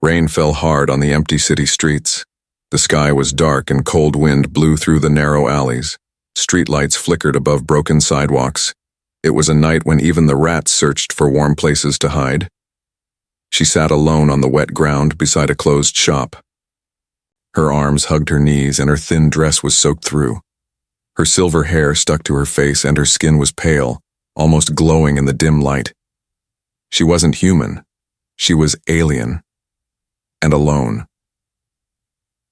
Rain fell hard on the empty city streets. The sky was dark and cold wind blew through the narrow alleys. Streetlights flickered above broken sidewalks. It was a night when even the rats searched for warm places to hide. She sat alone on the wet ground beside a closed shop. Her arms hugged her knees and her thin dress was soaked through. Her silver hair stuck to her face and her skin was pale, almost glowing in the dim light. She wasn't human. She was alien. And alone.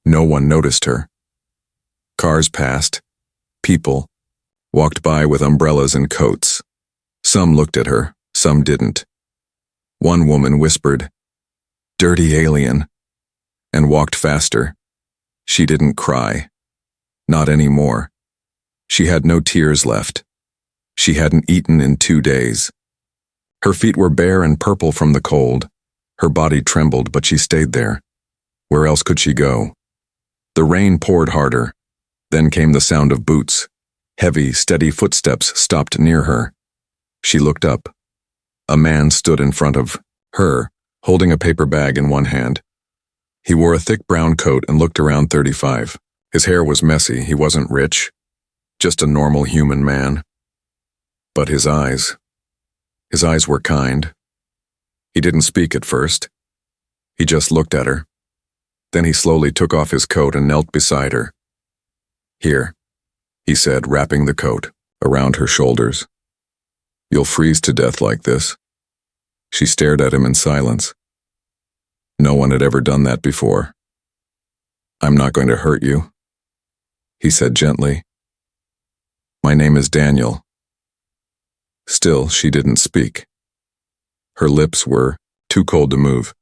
No one noticed her. Cars passed. People walked by with umbrellas and coats. Some looked at her, some didn't. One woman whispered, "Dirty alien," and walked faster. She didn't cry. Not anymore. She had no tears left. She hadn't eaten in 2 days. Her feet were bare and purple from the cold. Her body trembled, but she stayed there. Where else could she go? The rain poured harder. Then came the sound of boots. Heavy, steady footsteps stopped near her. She looked up. A man stood in front of her, holding a paper bag in one hand. He wore a thick brown coat and looked around 35. His hair was messy. He wasn't rich. Just a normal human man. But his eyes were kind. He didn't speak at first. He just looked at her. Then he slowly took off his coat and knelt beside her. "Here," he said, wrapping the coat around her shoulders. "You'll freeze to death like this." She stared at him in silence. No one had ever done that before. "I'm not going to hurt you," he said gently. "My name is Daniel." Still, she didn't speak. Her lips were too cold to move.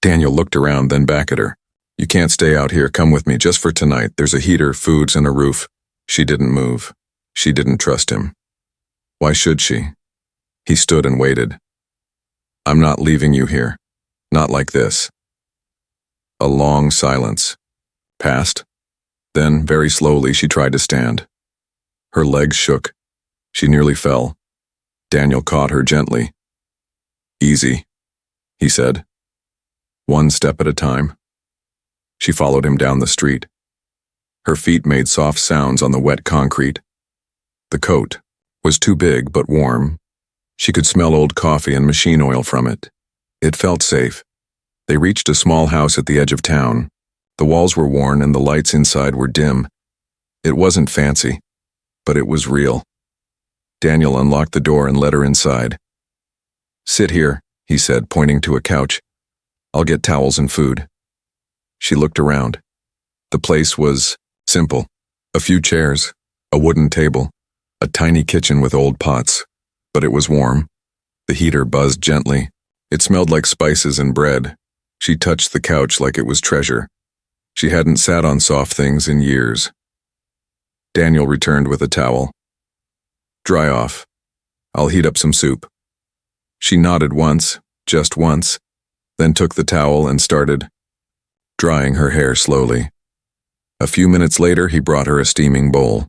Daniel looked around, then back at her. "You can't stay out here. Come with me, just for tonight. There's a heater, foods, and a roof." She didn't move. She didn't trust him. Why should she? He stood and waited. "I'm not leaving you here. Not like this." A long silence passed. Then, very slowly, she tried to stand. Her legs shook. She nearly fell. Daniel caught her gently. "Easy," he said. "One step at a time." She followed him down the street. Her feet made soft sounds on the wet concrete. The coat was too big but warm. She could smell old coffee and machine oil from it. It felt safe. They reached a small house at the edge of town. The walls were worn and the lights inside were dim. It wasn't fancy, but it was real. Daniel unlocked the door and led her inside. "Sit here," he said, pointing to a couch. "I'll get towels and food." She looked around. The place was simple. A few chairs, a wooden table, a tiny kitchen with old pots. But it was warm. The heater buzzed gently. It smelled like spices and bread. She touched the couch like it was treasure. She hadn't sat on soft things in years. Daniel returned with a towel. "Dry off. I'll heat up some soup." She nodded once, just once, then took the towel and started drying her hair slowly. A few minutes later, he brought her a steaming bowl.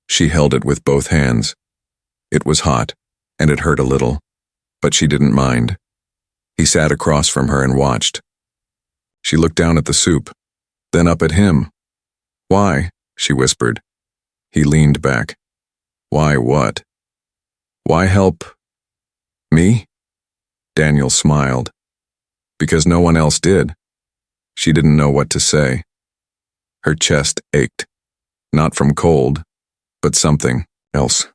She held it with both hands. It was hot, and it hurt a little, but she didn't mind. He sat across from her and watched. She looked down at the soup, then up at him. "Why?" she whispered. He leaned back. "Why what?" "Why help me?" Daniel smiled. "Because no one else did." She didn't know what to say. Her chest ached, not from cold, but something else,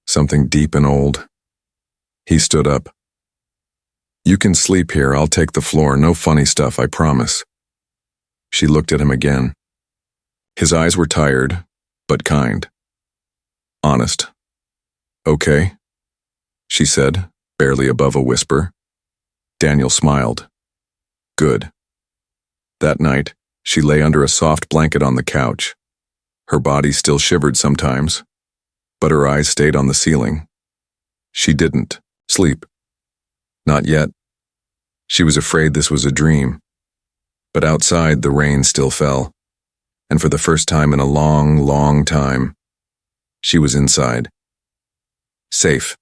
something deep and old. He stood up. "You can sleep here. I'll take the floor. No funny stuff, I promise." She looked at him again. His eyes were tired, but kind. Honest. "Okay," she said, barely above a whisper. Daniel smiled. "Good." That night, she lay under a soft blanket on the couch. Her body still shivered sometimes, but her eyes stayed on the ceiling. She didn't sleep. Not yet. She was afraid this was a dream. But outside, the rain still fell, and for the first time in a long, long time, she was inside. Safe.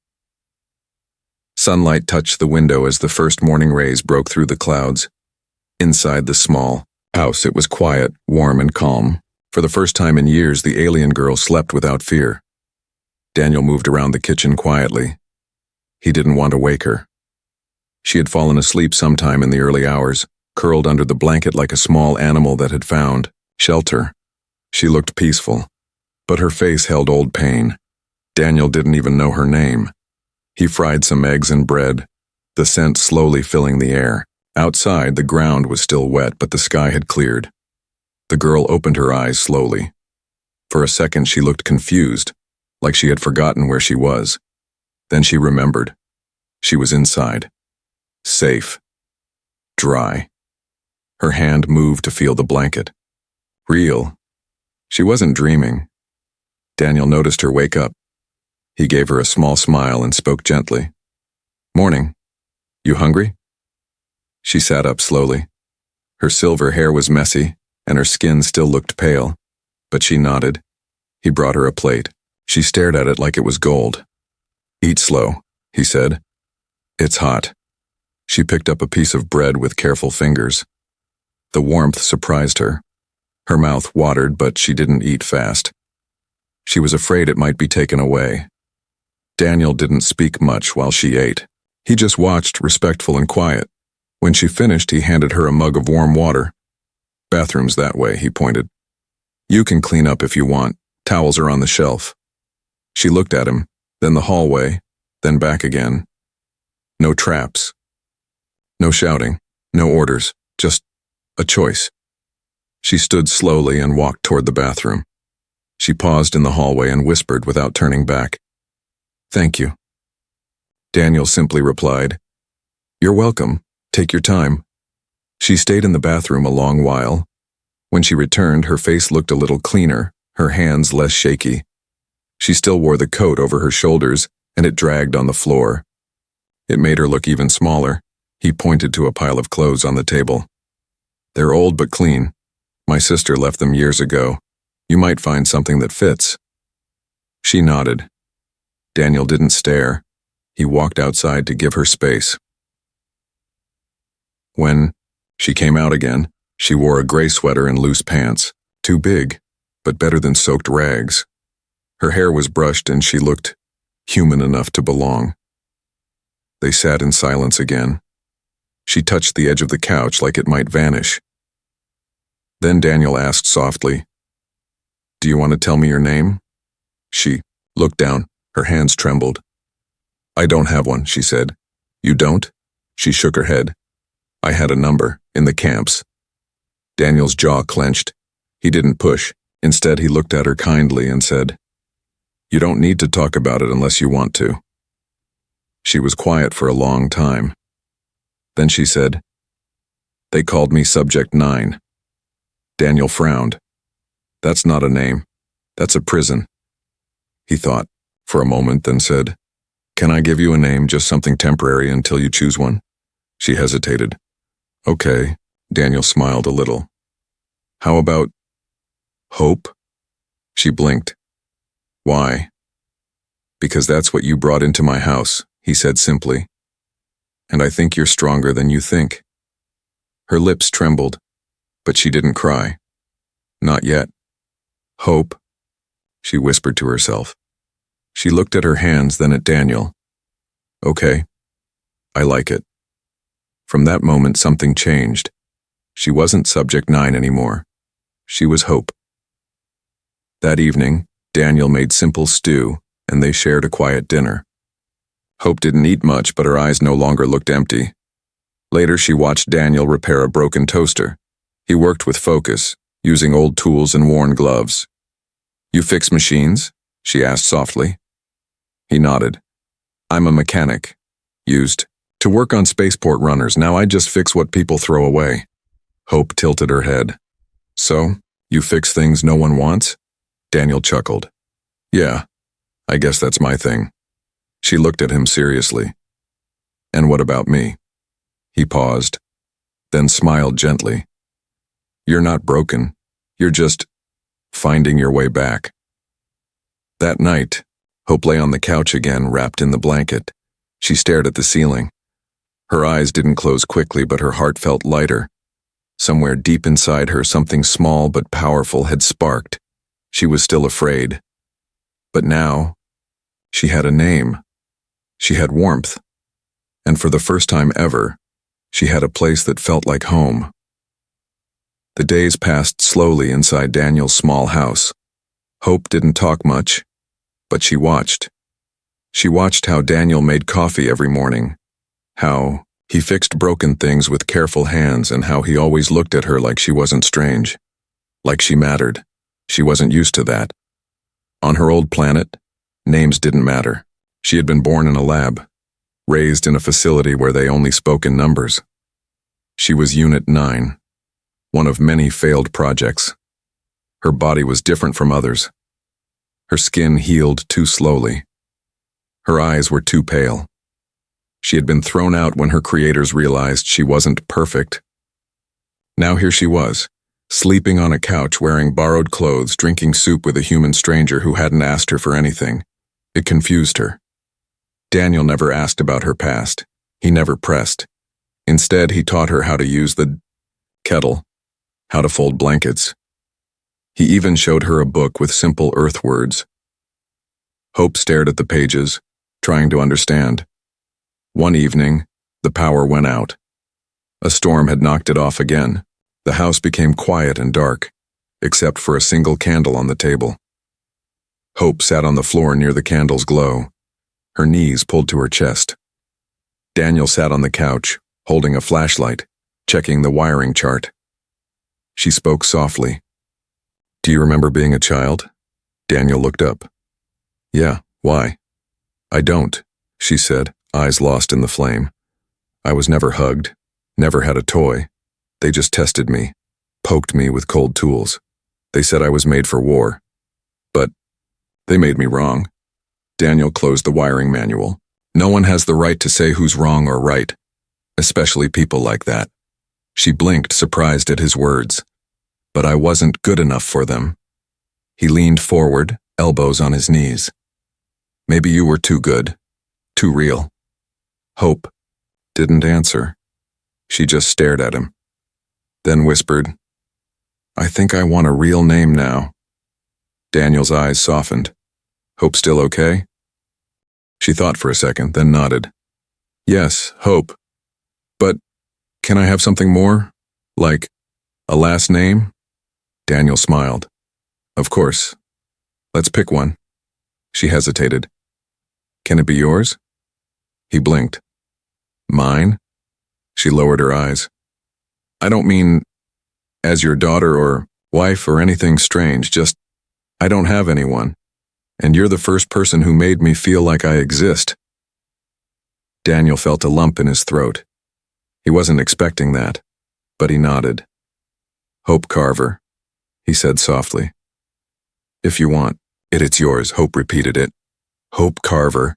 Sunlight touched the window as the first morning rays broke through the clouds. Inside the small house, it was quiet, warm, and calm. For the first time in years, the alien girl slept without fear. Daniel moved around the kitchen quietly. He didn't want to wake her. She had fallen asleep sometime in the early hours, curled under the blanket like a small animal that had found shelter. She looked peaceful, but her face held old pain. Daniel didn't even know her name. He fried some eggs and bread, the scent slowly filling the air. Outside, the ground was still wet, but the sky had cleared. The girl opened her eyes slowly. For a second, she looked confused, like she had forgotten where she was. Then she remembered. She was inside. Safe. Dry. Her hand moved to feel the blanket. Real. She wasn't dreaming. Daniel noticed her wake up. He gave her a small smile and spoke gently. "Morning. You hungry?" She sat up slowly. Her silver hair was messy, and her skin still looked pale, but she nodded. He brought her a plate. She stared at it like it was gold. "Eat slow," he said. "It's hot." She picked up a piece of bread with careful fingers. The warmth surprised her. Her mouth watered, but she didn't eat fast. She was afraid it might be taken away. Daniel didn't speak much while she ate. He just watched, respectful and quiet. When she finished, he handed her a mug of warm water. "Bathroom's that way," he pointed. "You can clean up if you want. Towels are on the shelf." She looked at him, then the hallway, then back again. No traps. No shouting, no orders, just a choice. She stood slowly and walked toward the bathroom. She paused in the hallway and whispered without turning back, "Thank you." Daniel simply replied, "You're welcome. Take your time." She stayed in the bathroom a long while. When she returned, her face looked a little cleaner, her hands less shaky. She still wore the coat over her shoulders, and it dragged on the floor. It made her look even smaller. He pointed to a pile of clothes on the table. "They're old but clean. My sister left them years ago. You might find something that fits." She nodded. Daniel didn't stare. He walked outside to give her space. When she came out again, she wore a gray sweater and loose pants, too big, but better than soaked rags. Her hair was brushed and she looked human enough to belong. They sat in silence again. She touched the edge of the couch like it might vanish. Then Daniel asked softly, "Do you want to tell me your name?" She looked down. Her hands trembled. "I don't have one," she said. "You don't?" She shook her head. "I had a number, in the camps." Daniel's jaw clenched. He didn't push. Instead, he looked at her kindly and said, "You don't need to talk about it unless you want to." She was quiet for a long time. Then she said, "They called me Subject 9. Daniel frowned. "That's not a name. That's a prison." He thought for a moment, then said, "Can I give you a name, just something temporary until you choose one?" She hesitated. "Okay." Daniel smiled a little. "How about Hope?" She blinked. "Why?" "Because that's what you brought into my house," he said simply. "And I think you're stronger than you think." Her lips trembled, but she didn't cry. Not yet. "Hope," she whispered to herself. She looked at her hands, then at Daniel. "Okay. I like it." From that moment, something changed. She wasn't Subject 9 anymore. She was Hope. That evening, Daniel made simple stew, and they shared a quiet dinner. Hope didn't eat much, but her eyes no longer looked empty. Later, she watched Daniel repair a broken toaster. He worked with focus, using old tools and worn gloves. "You fix machines?" she asked softly. He nodded. "I'm a mechanic. Used to work on spaceport runners. Now I just fix what people throw away." Hope tilted her head. "So, you fix things no one wants?" Daniel chuckled. "Yeah, I guess that's my thing." She looked at him seriously. "And what about me?" He paused, then smiled gently. "You're not broken. You're just finding your way back." That night, Hope lay on the couch again, wrapped in the blanket. She stared at the ceiling. Her eyes didn't close quickly, but her heart felt lighter. Somewhere deep inside her, something small but powerful had sparked. She was still afraid. But now, she had a name. She had warmth. And for the first time ever, she had a place that felt like home. The days passed slowly inside Daniel's small house. Hope didn't talk much, but she watched. She watched how Daniel made coffee every morning, how he fixed broken things with careful hands, and how he always looked at her like she wasn't strange, like she mattered. She wasn't used to that. On her old planet, names didn't matter. She had been born in a lab, raised in a facility where they only spoke in numbers. She was Unit 9, one of many failed projects. Her body was different from others. Her skin healed too slowly. Her eyes were too pale. She had been thrown out when her creators realized she wasn't perfect. Now here she was, sleeping on a couch, wearing borrowed clothes, drinking soup with a human stranger who hadn't asked her for anything. It confused her. Daniel never asked about her past. He never pressed. Instead, he taught her how to use the kettle, how to fold blankets. He even showed her a book with simple earth words. Hope stared at the pages, trying to understand. One evening, the power went out. A storm had knocked it off again. The house became quiet and dark, except for a single candle on the table. Hope sat on the floor near the candle's glow, her knees pulled to her chest. Daniel sat on the couch, holding a flashlight, checking the wiring chart. She spoke softly. "Do you remember being a child?" Daniel looked up. "Yeah, why?" "I don't," she said, eyes lost in the flame. "I was never hugged, never had a toy. They just tested me, poked me with cold tools. They said I was made for war. But they made me wrong." Daniel closed the wiring manual. No one has the right to say who's wrong or right, especially people like that. She blinked, surprised at his words. "But I wasn't good enough for them." He leaned forward, elbows on his knees. "Maybe you were too good, too real." Hope didn't answer. She just stared at him, then whispered, "I think I want a real name now." Daniel's eyes softened. "Hope still okay?" She thought for a second, then nodded. "Yes, Hope. But can I have something more? Like a last name?" Daniel smiled. "Of course. Let's pick one." She hesitated. "Can it be yours?" He blinked. "Mine?" She lowered her eyes. "I don't mean as your daughter or wife or anything strange, just I don't have anyone. And you're the first person who made me feel like I exist." Daniel felt a lump in his throat. He wasn't expecting that, but he nodded. "Hope Carver," he said softly. "If you want it, it's yours," Hope repeated it. "Hope Carver."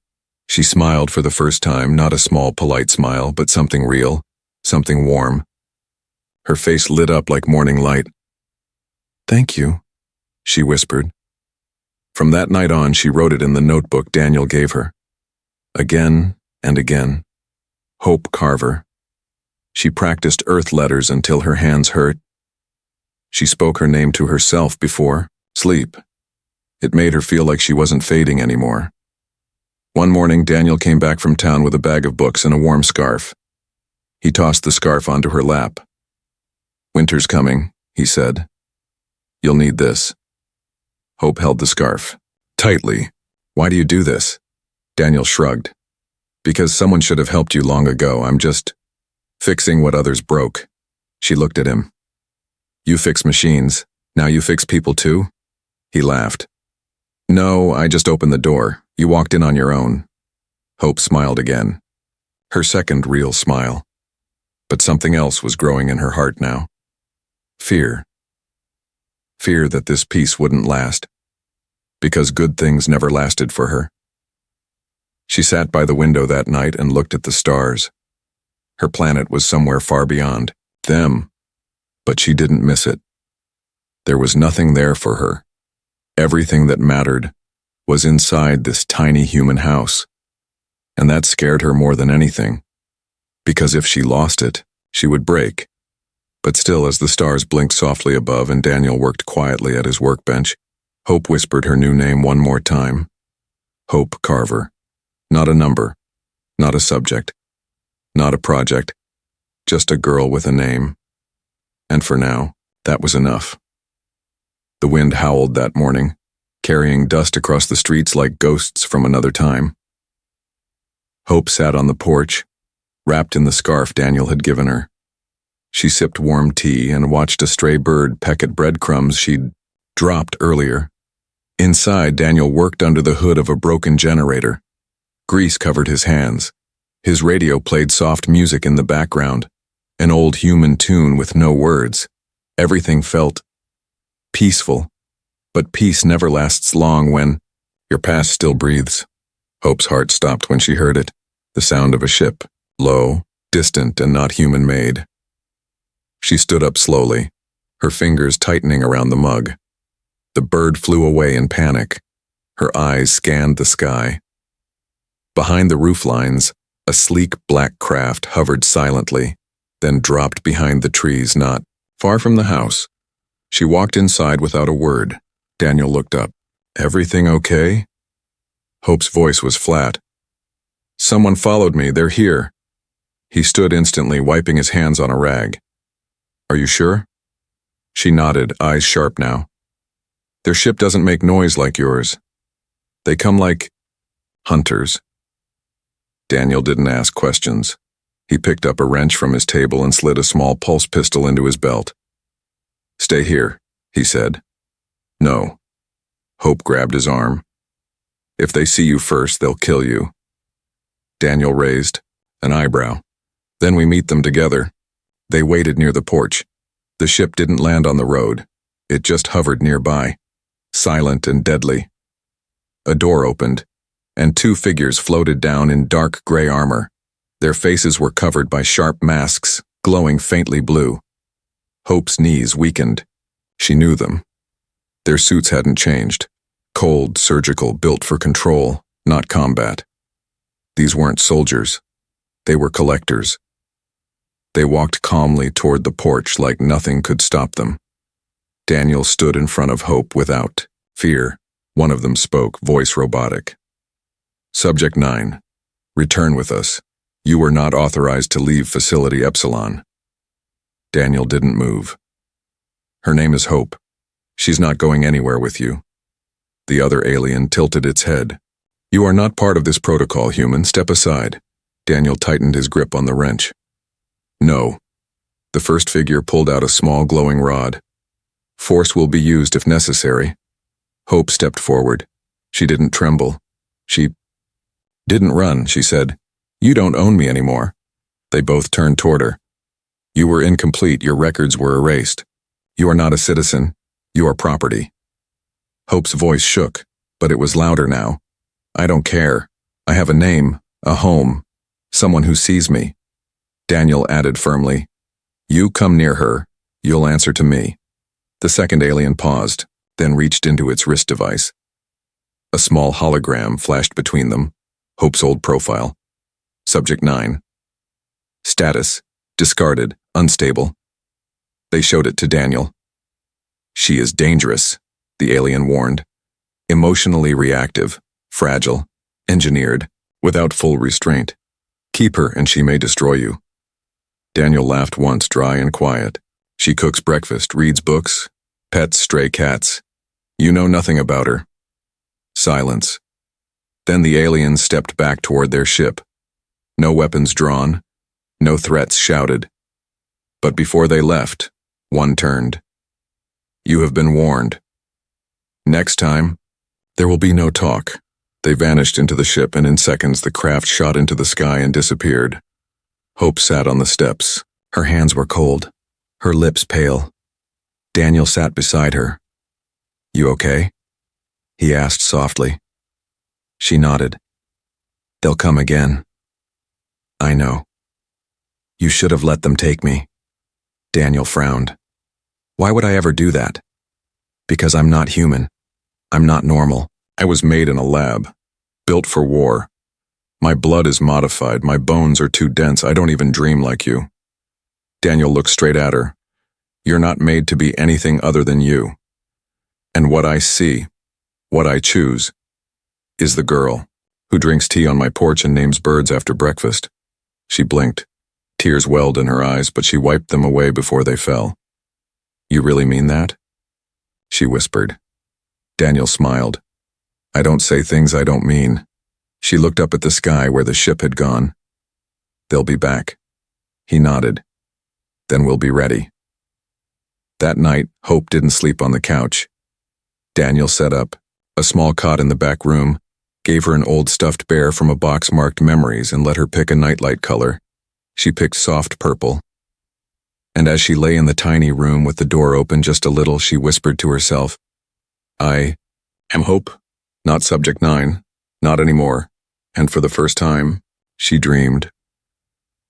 She smiled for the first time, not a small, polite smile, but something real, something warm. Her face lit up like morning light. "Thank you," she whispered. From that night on, she wrote it in the notebook Daniel gave her. Again and again. Hope Carver. She practiced earth letters until her hands hurt. She spoke her name to herself before sleep. It made her feel like she wasn't fading anymore. One morning, Daniel came back from town with a bag of books and a warm scarf. He tossed the scarf onto her lap. "Winter's coming," he said. "You'll need this." Hope held the scarf tightly. "Why do you do this?" Daniel shrugged. "Because someone should have helped you long ago. I'm just fixing what others broke." She looked at him. "You fix machines. Now you fix people too?" He laughed. "No, I just opened the door. You walked in on your own." Hope smiled again. Her second real smile. But something else was growing in her heart now. Fear. Fear that this peace wouldn't last. Because good things never lasted for her. She sat by the window that night and looked at the stars. Her planet was somewhere far beyond them, but she didn't miss it. There was nothing there for her. Everything that mattered was inside this tiny human house. And that scared her more than anything. Because if she lost it, she would break. But still, as the stars blinked softly above and Daniel worked quietly at his workbench, Hope whispered her new name one more time. Hope Carver. Not a number, not a subject, not a project, just a girl with a name. And for now, that was enough. The wind howled that morning, carrying dust across the streets like ghosts from another time. Hope sat on the porch, wrapped in the scarf Daniel had given her. She sipped warm tea and watched a stray bird peck at breadcrumbs she'd dropped earlier. Inside, Daniel worked under the hood of a broken generator. Grease covered his hands. His radio played soft music in the background, an old human tune with no words. Everything felt peaceful, but peace never lasts long when your past still breathes. Hope's heart stopped when she heard it, the sound of a ship, low, distant, and not human-made. She stood up slowly, her fingers tightening around the mug. The bird flew away in panic. Her eyes scanned the sky. Behind the roof lines, a sleek black craft hovered silently, then dropped behind the trees not far from the house. She walked inside without a word. Daniel looked up. "Everything okay?" Hope's voice was flat. "Someone followed me, they're here." He stood instantly, wiping his hands on a rag. "Are you sure?" She nodded, eyes sharp now. "Their ship doesn't make noise like yours. They come like hunters." Daniel didn't ask questions. He picked up a wrench from his table and slid a small pulse pistol into his belt. "Stay here," he said. "No." Hope grabbed his arm. "If they see you first, they'll kill you." Daniel raised an eyebrow. "Then we meet them together." They waited near the porch. The ship didn't land on the road. It just hovered nearby, silent and deadly. A door opened, and two figures floated down in dark gray armor. Their faces were covered by sharp masks, glowing faintly blue. Hope's knees weakened. She knew them. Their suits hadn't changed. Cold, surgical, built for control, not combat. These weren't soldiers. They were collectors. They walked calmly toward the porch like nothing could stop them. Daniel stood in front of Hope without fear. One of them spoke, voice robotic. "Subject 9. Return with us. You are not authorized to leave Facility Epsilon." Daniel didn't move. "Her name is Hope. She's not going anywhere with you." The other alien tilted its head. "You are not part of this protocol, human. Step aside." Daniel tightened his grip on the wrench. "No." The first figure pulled out a small glowing rod. "Force will be used if necessary." Hope stepped forward. She didn't tremble. She didn't run, she said. "You don't own me anymore." They both turned toward her. "You were incomplete. Your records were erased. You are not a citizen. You are property." Hope's voice shook, but it was louder now. "I don't care. I have a name, a home, someone who sees me." Daniel added firmly, "You come near her, you'll answer to me." The second alien paused, then reached into its wrist device. A small hologram flashed between them, Hope's old profile. Subject 9. Status: discarded, unstable. They showed it to Daniel. "She is dangerous," the alien warned. "Emotionally reactive, fragile, engineered, without full restraint. Keep her and she may destroy you." Daniel laughed once, dry and quiet. "She cooks breakfast, reads books, pets stray cats. You know nothing about her." Silence. Then the aliens stepped back toward their ship. No weapons drawn, no threats shouted. But before they left, one turned. "You have been warned. Next time, there will be no talk." They vanished into the ship, and in seconds the craft shot into the sky and disappeared. Hope sat on the steps. Her hands were cold, her lips pale. Daniel sat beside her. "You okay?" he asked softly. She nodded. "They'll come again." "I know." "You should have let them take me." Daniel frowned. "Why would I ever do that?" "Because I'm not human. I'm not normal. I was made in a lab, built for war. My blood is modified, my bones are too dense, I don't even dream like you." Daniel looked straight at her. You're not made to be anything other than you. And what I see, what I choose, is the girl who drinks tea on my porch and names birds after breakfast. She blinked. Tears welled in her eyes, but she wiped them away before they fell. You really mean that? She whispered. Daniel smiled. I don't say things I don't mean. She looked up at the sky where the ship had gone. They'll be back. He nodded. Then we'll be ready. That night, Hope didn't sleep on the couch. Daniel set up a small cot in the back room, gave her an old stuffed bear from a box marked Memories, and let her pick a nightlight color. She picked soft purple. And as she lay in the tiny room with the door open just a little, she whispered to herself, I am Hope, not Subject 9, not anymore. And for the first time, she dreamed.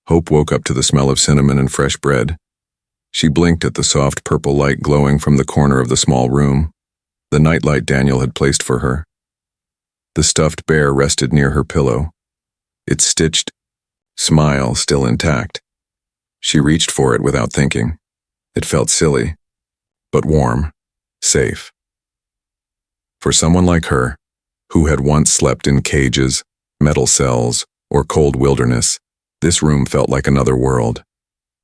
Hope woke up to the smell of cinnamon and fresh bread. She blinked at the soft purple light glowing from the corner of the small room, the nightlight Daniel had placed for her. The stuffed bear rested near her pillow, its stitched smile still intact. She reached for it without thinking. It felt silly, but warm, safe. For someone like her, who had once slept in cages, metal cells, or cold wilderness, this room felt like another world.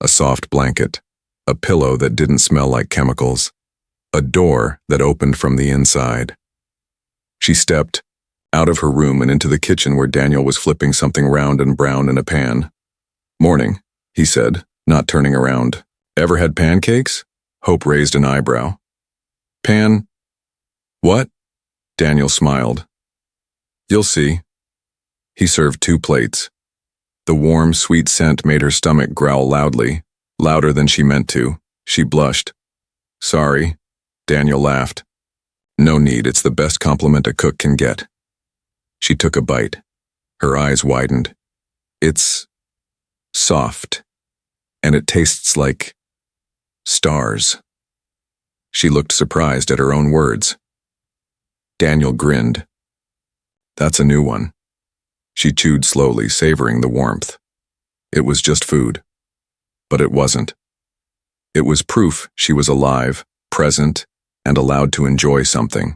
A soft blanket, a pillow that didn't smell like chemicals, a door that opened from the inside. She stepped out of her room and into the kitchen where Daniel was flipping something round and brown in a pan. Morning, he said, not turning around. Ever had pancakes? Hope raised an eyebrow. What? Daniel smiled. You'll see. He served 2 plates. The warm, sweet scent made her stomach growl loudly, louder than she meant to. She blushed. Sorry. Daniel laughed. No need, it's the best compliment a cook can get. She took a bite. Her eyes widened. It's soft, and it tastes like stars. She looked surprised at her own words. Daniel grinned. That's a new one. She chewed slowly, savoring the warmth. It was just food. But it wasn't. It was proof she was alive, present, and allowed to enjoy something.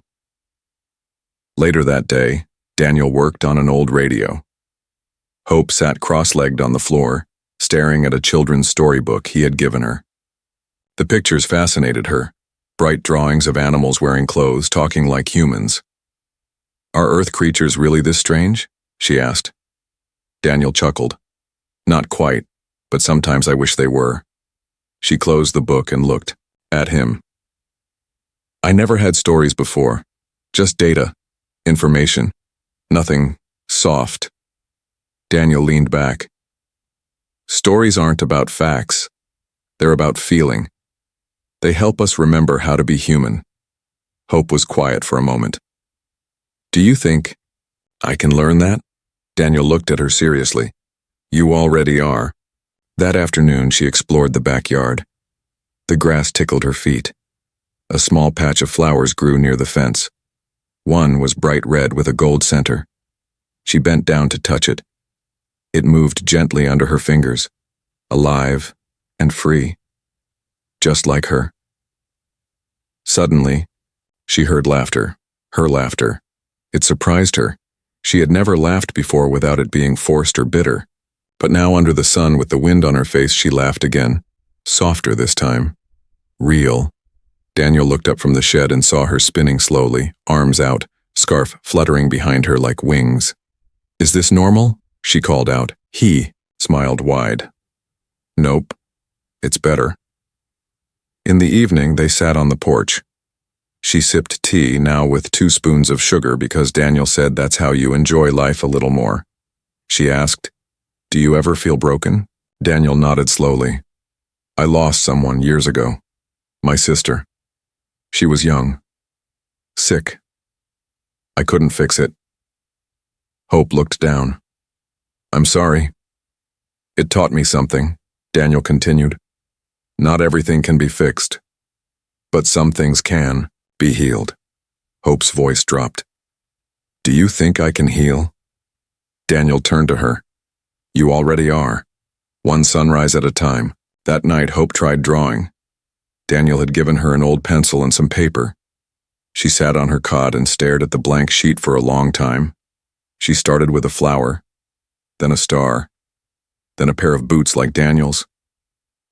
Later that day, Daniel worked on an old radio. Hope sat cross-legged on the floor, staring at a children's storybook he had given her. The pictures fascinated her, bright drawings of animals wearing clothes, talking like humans. Are Earth creatures really this strange? She asked. Daniel chuckled. Not quite, but sometimes I wish they were. She closed the book and looked at him. I never had stories before, just data, information, nothing soft. Daniel leaned back. Stories aren't about facts. They're about feeling. They help us remember how to be human. Hope was quiet for a moment. Do you think I can learn that? Daniel looked at her seriously. You already are. That afternoon, she explored the backyard. The grass tickled her feet. A small patch of flowers grew near the fence. One was bright red with a gold center. She bent down to touch it. It moved gently under her fingers, alive and free, just like her. Suddenly, she heard laughter, her laughter. It surprised her. She had never laughed before without it being forced or bitter. But now under the sun with the wind on her face, she laughed again, softer this time. Real. Daniel looked up from the shed and saw her spinning slowly, arms out, scarf fluttering behind her like wings. Is this normal? She called out. He smiled wide. Nope. It's better. In the evening, they sat on the porch. She sipped tea, now with 2 spoons of sugar, because Daniel said that's how you enjoy life a little more. She asked, Do you ever feel broken? Daniel nodded slowly. I lost someone years ago. My sister. She was young. Sick. I couldn't fix it. Hope looked down. I'm sorry. It taught me something, Daniel continued. Not everything can be fixed, but some things can be healed. Hope's voice dropped. Do you think I can heal? Daniel turned to her. You already are. One sunrise at a time. That night, Hope tried drawing. Daniel had given her an old pencil and some paper. She sat on her cot and stared at the blank sheet for a long time. She started with a flower, then a star, then a pair of boots like Daniel's.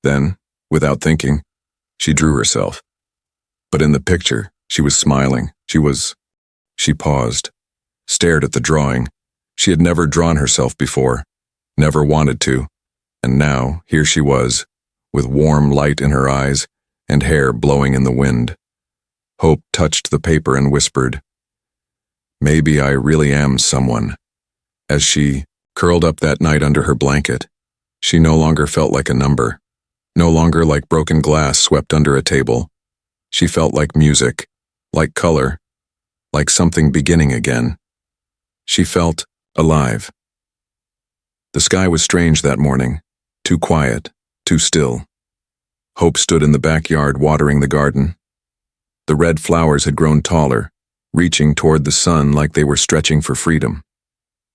Then, without thinking, she drew herself. But in the picture, she was smiling. She paused, stared at the drawing. She had never drawn herself before, never wanted to, and now here she was, with warm light in her eyes and hair blowing in the wind. Hope touched the paper and whispered, "Maybe I really am someone." As she curled up that night under her blanket, she no longer felt like a number, no longer like broken glass swept under a table. She felt like music, like color, like something beginning again. She felt alive. The sky was strange that morning, too quiet, too still. Hope stood in the backyard watering the garden. The red flowers had grown taller, reaching toward the sun like they were stretching for freedom.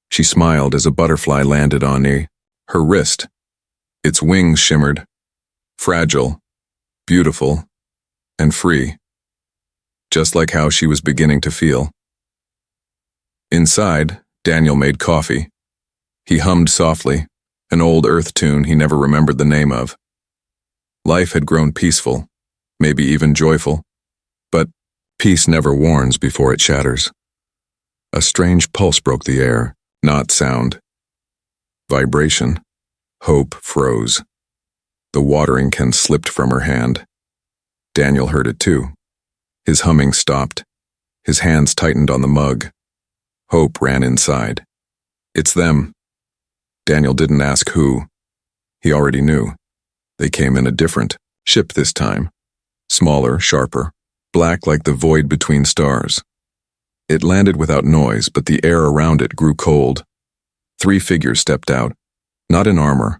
She smiled as a butterfly landed on her wrist. Its wings shimmered, fragile, beautiful, and free, just like how she was beginning to feel. Inside, Daniel made coffee. He hummed softly, an old earth tune he never remembered the name of. Life had grown peaceful, maybe even joyful, but peace never warns before it shatters. A strange pulse broke the air, not sound. Vibration. Hope froze. The watering can slipped from her hand. Daniel heard it too. His humming stopped. His hands tightened on the mug. Hope ran inside. "It's them." Daniel didn't ask who. He already knew. They came in a different ship this time. Smaller, sharper, black like the void between stars. It landed without noise, but the air around it grew cold. 3 figures stepped out, not in armor.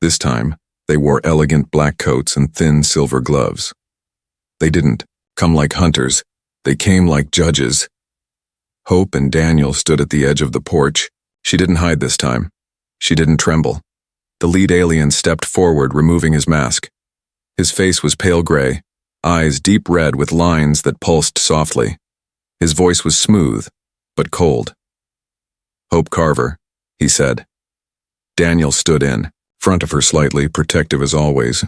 This time, they wore elegant black coats and thin silver gloves. They didn't come like hunters, they came like judges. Hope and Daniel stood at the edge of the porch. She didn't hide this time. She didn't tremble. The lead alien stepped forward, removing his mask. His face was pale gray, eyes deep red with lines that pulsed softly. His voice was smooth, but cold. "Hope Carver," he said. Daniel stood in, front of her slightly, protective as always.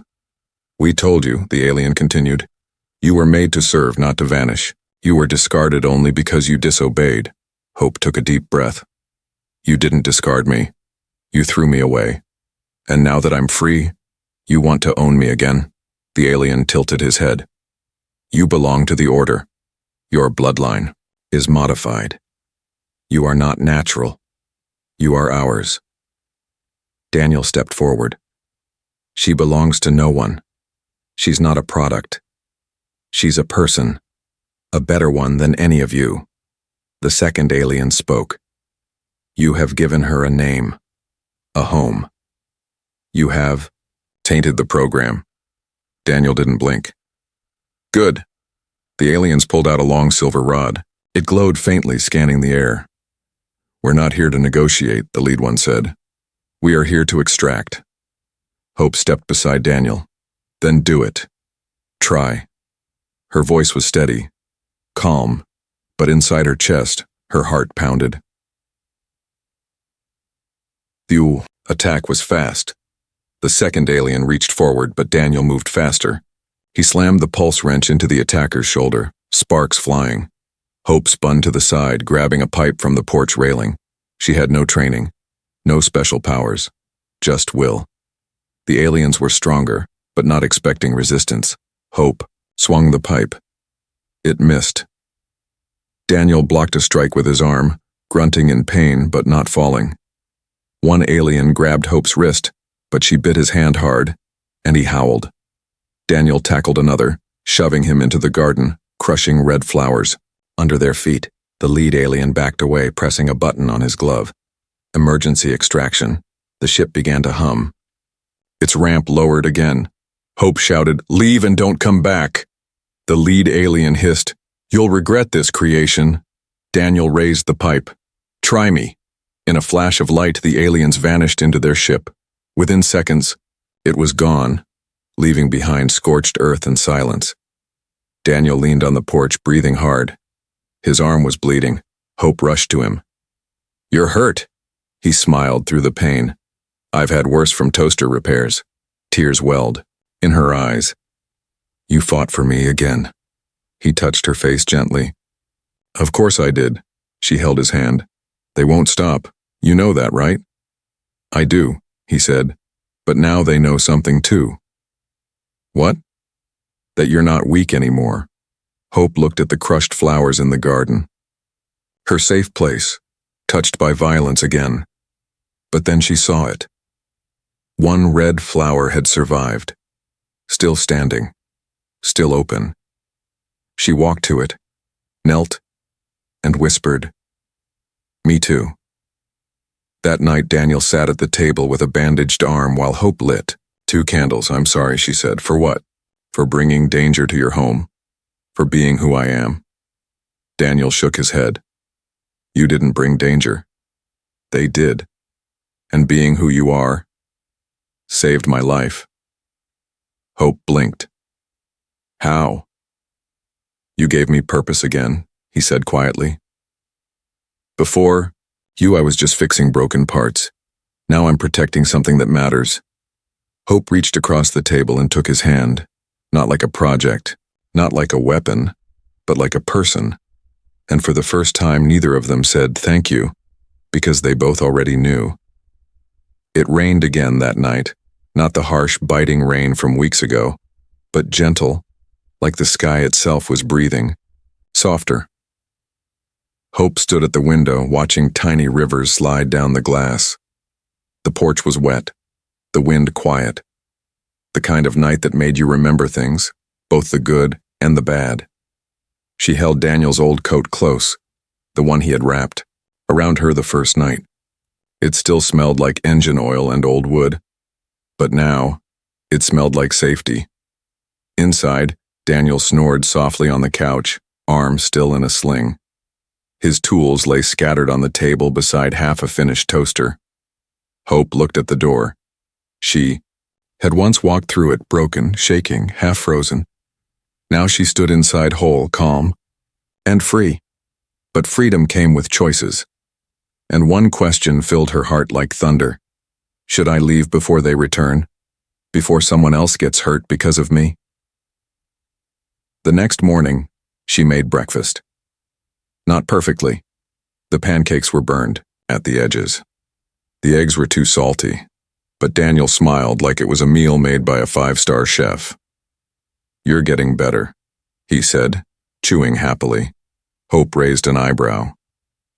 "We told you," the alien continued. "You were made to serve, not to vanish. You were discarded only because you disobeyed." Hope took a deep breath. "You didn't discard me. You threw me away. And now that I'm free, you want to own me again." The alien tilted his head. "You belong to the Order. Your bloodline is modified. You are not natural. You are ours." Daniel stepped forward. "She belongs to no one. She's not a product. She's a person, a better one than any of you." The second alien spoke. "You have given her a name, a home. You have tainted the program." Daniel didn't blink. "Good." The aliens pulled out a long silver rod. It glowed faintly, scanning the air. "We're not here to negotiate," the lead one said. "We are here to extract." Hope stepped beside Daniel. "Then do it. Try." Her voice was steady, calm, but inside her chest, her heart pounded. The attack was fast. The second alien reached forward, but Daniel moved faster. He slammed the pulse wrench into the attacker's shoulder, sparks flying. Hope spun to the side, grabbing a pipe from the porch railing. She had no training, no special powers, just will. The aliens were stronger, but not expecting resistance. Hope swung the pipe. It missed. Daniel blocked a strike with his arm, grunting in pain but not falling. One alien grabbed Hope's wrist, but she bit his hand hard, and he howled. Daniel tackled another, shoving him into the garden, crushing red flowers. Under their feet, the lead alien backed away, pressing a button on his glove. Emergency extraction. The ship began to hum. Its ramp lowered again. Hope shouted, "Leave and don't come back." The lead alien hissed, "You'll regret this, creation." Daniel raised the pipe. "Try me." In a flash of light, the aliens vanished into their ship. Within seconds, it was gone. leaving behind scorched earth and silence. Daniel leaned on the porch, breathing hard. His arm was bleeding. Hope rushed to him. "You're hurt." He smiled through the pain. "I've had worse from toaster repairs." Tears welled in her eyes. "You fought for me again." He touched her face gently. "Of course I did." She held his hand. "They won't stop. You know that, right?" "I do," he said. "But now they know something too." "What?" "That you're not weak anymore." Hope looked at the crushed flowers in the garden. Her safe place, touched by violence again. But then she saw it. One red flower had survived, still standing, still open. She walked to it, knelt, and whispered, "Me too." That night Daniel sat at the table with a bandaged arm while Hope lit 2 candles. "I'm sorry," she said. "For what?" "For bringing danger to your home. For being who I am." Daniel shook his head. "You didn't bring danger. They did. And being who you are saved my life." Hope blinked. "How?" "You gave me purpose again," he said quietly. "Before you, I was just fixing broken parts. Now I'm protecting something that matters." Hope reached across the table and took his hand, not like a project, not like a weapon, but like a person. And for the first time, neither of them said thank you, because they both already knew. It rained again that night, not the harsh, biting rain from weeks ago, but gentle, like the sky itself was breathing, softer. Hope stood at the window, watching tiny rivers slide down the glass. The porch was wet, the wind quiet, the kind of night that made you remember things, both the good and the bad. She held Daniel's old coat close, the one he had wrapped around her the first night. It still smelled like engine oil and old wood, but now it smelled like safety. Inside, Daniel snored softly on the couch, arm still in a sling. His tools lay scattered on the table beside half a finished toaster. Hope looked at the door. She had once walked through it, broken, shaking, half frozen. Now she stood inside whole, calm, and free. But freedom came with choices. And one question filled her heart like thunder. Should I leave before they return? Before someone else gets hurt because of me? The next morning, she made breakfast. Not perfectly. The pancakes were burned at the edges. The eggs were too salty, but Daniel smiled like it was a meal made by a 5-star chef. "You're getting better," he said, chewing happily. Hope raised an eyebrow.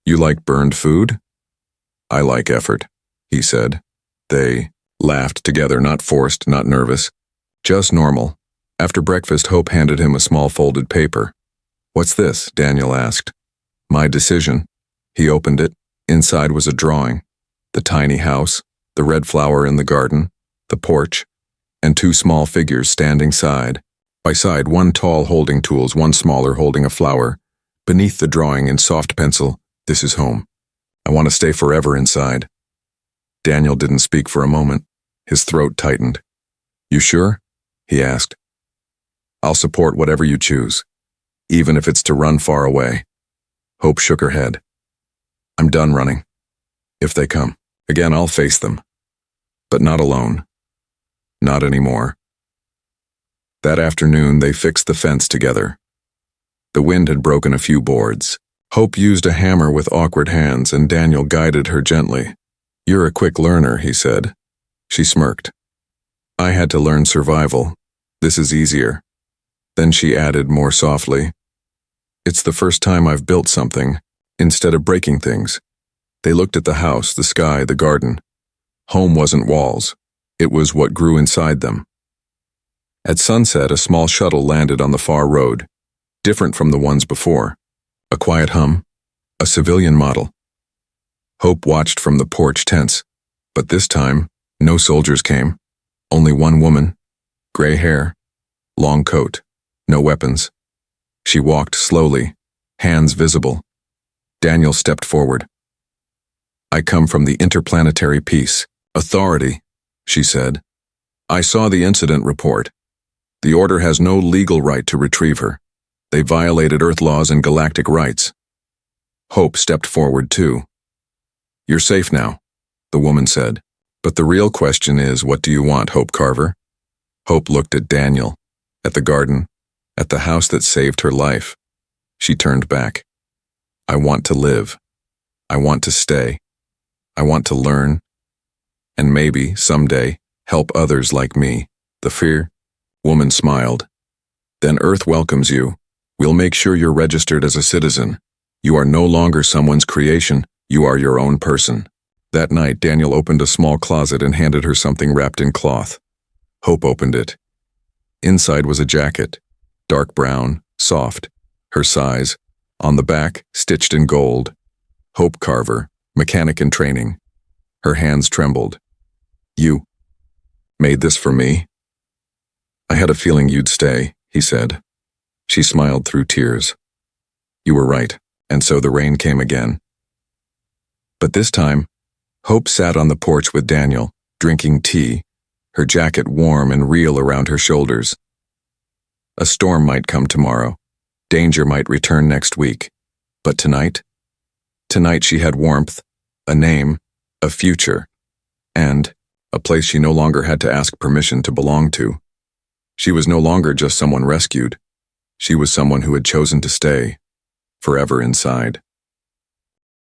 "You like burned food?" "I like effort," he said. They laughed together, not forced, not nervous, just normal. After breakfast, Hope handed him a small folded paper. "What's this?" Daniel asked. "My decision." He opened it. Inside was a drawing. The tiny house, the red flower in the garden, the porch, and 2 small figures standing side by side, one tall holding tools, one smaller holding a flower. Beneath the drawing in soft pencil, "This is home. I want to stay forever inside." Daniel didn't speak for a moment. His throat tightened. "You sure?" he asked. "I'll support whatever you choose, even if it's to run far away." Hope shook her head. "I'm done running. If they come again, I'll face them. But not alone. Not anymore." That afternoon, they fixed the fence together. The wind had broken a few boards. Hope used a hammer with awkward hands, and Daniel guided her gently. "You're a quick learner," he said. She smirked. "I had to learn survival. This is easier." Then she added more softly, "It's the first time I've built something, instead of breaking things." They looked at the house, the sky, the garden. Home wasn't walls. It was what grew inside them. At sunset, a small shuttle landed on the far road, different from the ones before. A quiet hum, a civilian model. Hope watched from the porch, tense, but this time, no soldiers came. Only one woman, gray hair, long coat, no weapons. She walked slowly, hands visible. Daniel stepped forward. "I come from the Interplanetary Peace Authority," she said. I saw the incident report. The Order has no legal right to retrieve her. They violated Earth laws and galactic rights. Hope stepped forward too. You're safe now, the woman said. But the real question is, what do you want, Hope Carver? Hope looked at Daniel, at the garden, at the house that saved her life. She turned back. I want to live. I want to stay. I want to learn. And maybe, someday, help others like me. The fear? Woman smiled. Then Earth welcomes you. We'll make sure you're registered as a citizen. You are no longer someone's creation. You are your own person. That night, Daniel opened a small closet and handed her something wrapped in cloth. Hope opened it. Inside was a jacket, dark brown, soft, her size, on the back, stitched in gold. Hope Carver, mechanic in training. Her hands trembled. You made this for me? I had a feeling you'd stay, he said. She smiled through tears. You were right, and so the rain came again. But this time, Hope sat on the porch with Daniel, drinking tea, her jacket warm and real around her shoulders. A storm might come tomorrow. Danger might return next week. But tonight? Tonight she had warmth, a name, a future, and a place she no longer had to ask permission to belong to. She was no longer just someone rescued. She was someone who had chosen to stay, forever inside.